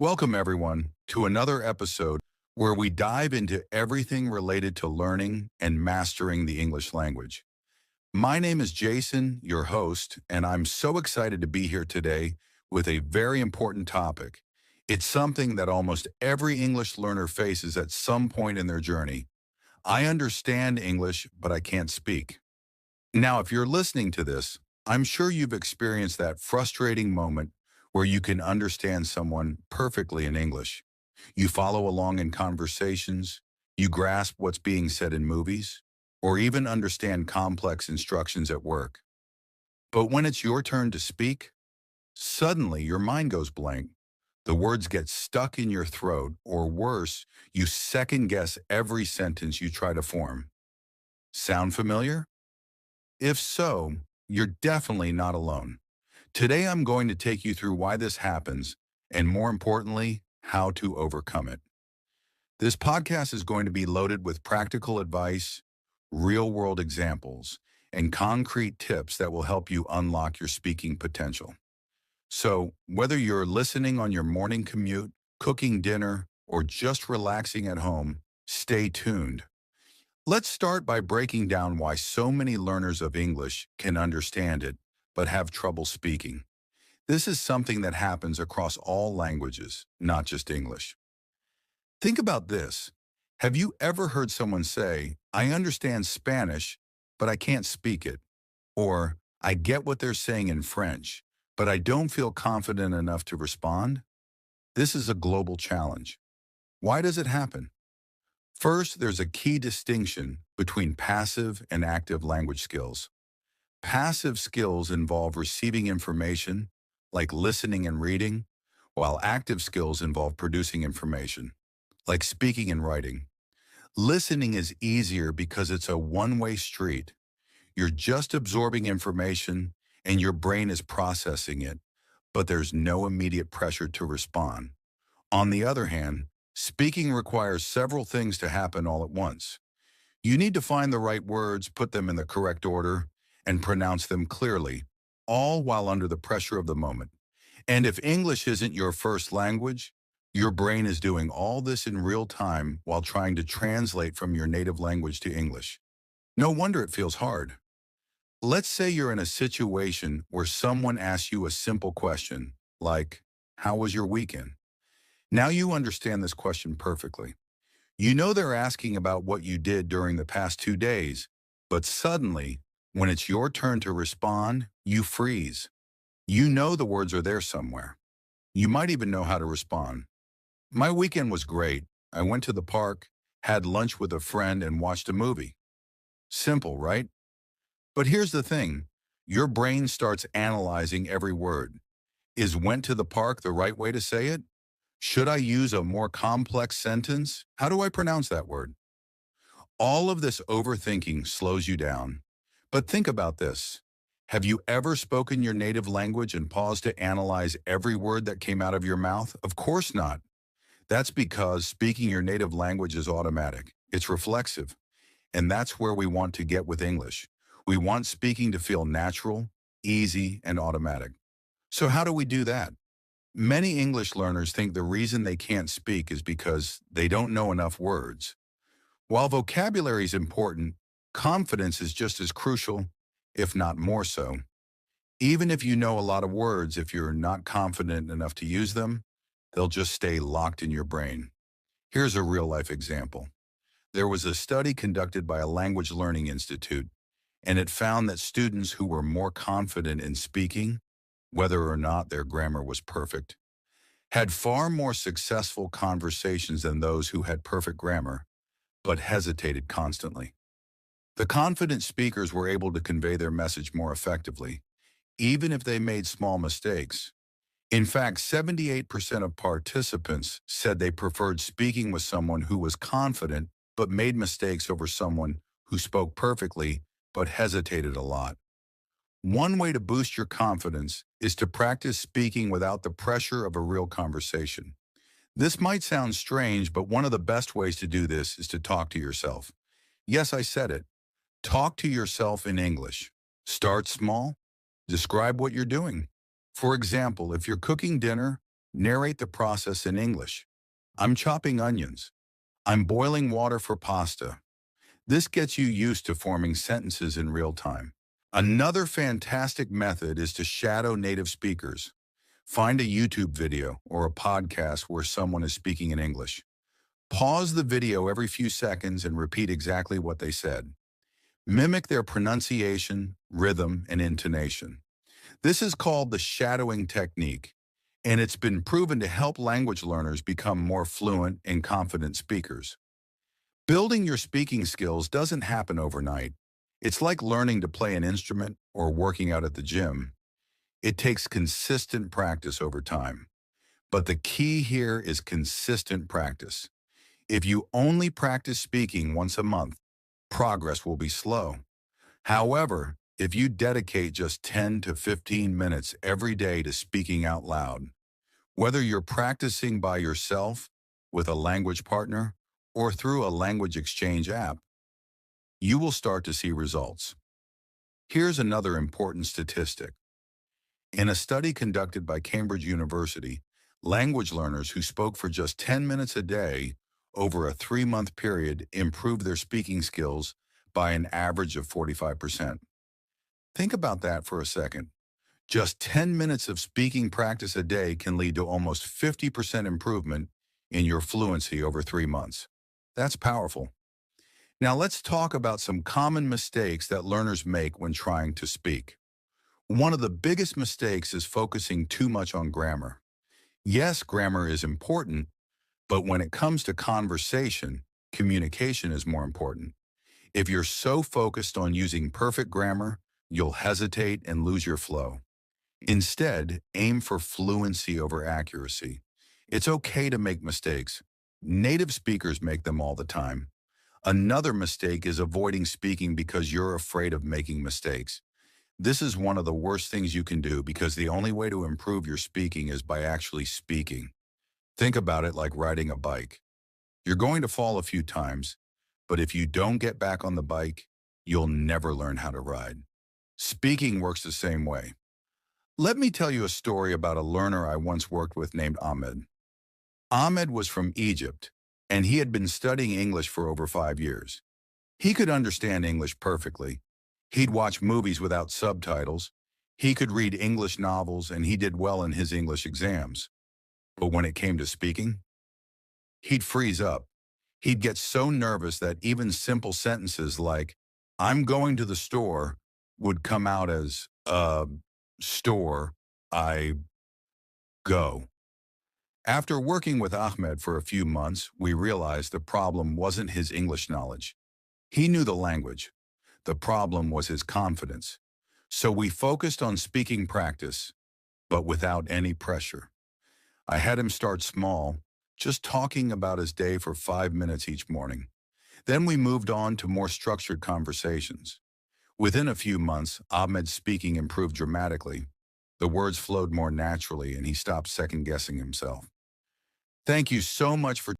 Welcome, everyone, to another episode where we dive into everything related to learning and mastering the English language. My name is Jason, your host, and I'm so excited to be here today with a very important topic. It's something that almost every English learner faces at some point in their journey. I understand English, but I can't speak. Now, if you're listening to this, I'm sure you've experienced that frustrating moment where you can understand someone perfectly in English. You follow along in conversations, you grasp what's being said in movies, or even understand complex instructions at work. But when it's your turn to speak, suddenly your mind goes blank. The words get stuck in your throat, or worse, you second guess every sentence you try to form. Sound familiar? If so, you're definitely not alone. Today, I'm going to take you through why this happens and, more importantly, how to overcome it. This podcast is going to be loaded with practical advice, real world examples, and concrete tips that will help you unlock your speaking potential. So, whether you're listening on your morning commute, cooking dinner, or just relaxing at home, stay tuned. Let's start by breaking down why so many learners of English can understand it, but have trouble speaking. This is something that happens across all languages, not just English. Think about this. Have you ever heard someone say, I understand Spanish, but I can't speak it? Or, I get what they're saying in French, but I don't feel confident enough to respond? This is a global challenge. Why does it happen? First, there's a key distinction between passive and active language skills. Passive skills involve receiving information, like listening and reading, while active skills involve producing information, like speaking and writing. Listening is easier because it's a one-way street. You're just absorbing information and your brain is processing it, but there's no immediate pressure to respond. On the other hand, speaking requires several things to happen all at once. You need to find the right words, put them in the correct order, and pronounce them clearly, all while under the pressure of the moment. And if English isn't your first language, your brain is doing all this in real time while trying to translate from your native language to English. No wonder it feels hard. Let's say you're in a situation where someone asks you a simple question, like, how was your weekend? Now you understand this question perfectly. You know they're asking about what you did during the past 2 days, but suddenly, when it's your turn to respond, you freeze. You know the words are there somewhere. You might even know how to respond. My weekend was great. I went to the park, had lunch with a friend, and watched a movie. Simple, right? But here's the thing. Your brain starts analyzing every word. Is went to the park the right way to say it? Should I use a more complex sentence? How do I pronounce that word? All of this overthinking slows you down. But think about this. Have you ever spoken your native language and paused to analyze every word that came out of your mouth? Of course not. That's because speaking your native language is automatic. It's reflexive. And that's where we want to get with English. We want speaking to feel natural, easy, and automatic. So how do we do that? Many English learners think the reason they can't speak is because they don't know enough words. While vocabulary is important, confidence is just as crucial, if not more so. Even if you know a lot of words, if you're not confident enough to use them, they'll just stay locked in your brain. Here's a real-life example. There was a study conducted by a language learning institute, and it found that students who were more confident in speaking, whether or not their grammar was perfect, had far more successful conversations than those who had perfect grammar, but hesitated constantly. The confident speakers were able to convey their message more effectively, even if they made small mistakes. In fact, 78% of participants said they preferred speaking with someone who was confident but made mistakes over someone who spoke perfectly but hesitated a lot. One way to boost your confidence is to practice speaking without the pressure of a real conversation. This might sound strange, but one of the best ways to do this is to talk to yourself. Yes, I said it. Talk to yourself in English. Start small. Describe what you're doing. For example, if you're cooking dinner, Narrate the process in English. I'm chopping onions. I'm boiling water for pasta. This gets you used to forming sentences in real time. Another fantastic method is to shadow native speakers. Find a YouTube video or a podcast where someone is speaking in English. Pause the video every few seconds and repeat exactly what they said. Mimic their pronunciation, rhythm, and intonation. This is called the shadowing technique, and it's been proven to help language learners become more fluent and confident speakers. Building your speaking skills doesn't happen overnight. It's like learning to play an instrument or working out at the gym. It takes consistent practice over time. But the key here is consistent practice. If you only practice speaking once a month, progress will be slow. However, if you dedicate just 10 to 15 minutes every day to speaking out loud, whether you're practicing by yourself, with a language partner, or through a language exchange app, you will start to see results. Here's another important statistic. In a study conducted by Cambridge University, language learners who spoke for just 10 minutes a day over a 3-month period improved their speaking skills by an average of 45%. Think about that for a second. Just 10 minutes of speaking practice a day can lead to almost 50% improvement in your fluency over 3 months. That's powerful. Now let's talk about some common mistakes that learners make when trying to speak. One of the biggest mistakes is focusing too much on grammar. Yes, grammar is important, but when it comes to conversation, communication is more important. If you're so focused on using perfect grammar, you'll hesitate and lose your flow. Instead, aim for fluency over accuracy. It's okay to make mistakes. Native speakers make them all the time. Another mistake is avoiding speaking because you're afraid of making mistakes. This is one of the worst things you can do because the only way to improve your speaking is by actually speaking. Think about it like riding a bike. You're going to fall a few times, but if you don't get back on the bike, you'll never learn how to ride. Speaking works the same way. Let me tell you a story about a learner I once worked with named Ahmed. Ahmed was from Egypt, and he had been studying English for over 5 years. He could understand English perfectly. He'd watch movies without subtitles. He could read English novels, and he did well in his English exams. But when it came to speaking, he'd freeze up. He'd get so nervous that even simple sentences like, "I'm going to the store," would come out as, store, I go. After working with Ahmed for a few months, we realized the problem wasn't his English knowledge. He knew the language. The problem was his confidence. So we focused on speaking practice, but without any pressure. I had him start small, just talking about his day for 5 minutes each morning. Then we moved on to more structured conversations. Within a few months, Ahmed's speaking improved dramatically. The words flowed more naturally, and he stopped second-guessing himself. Thank you so much for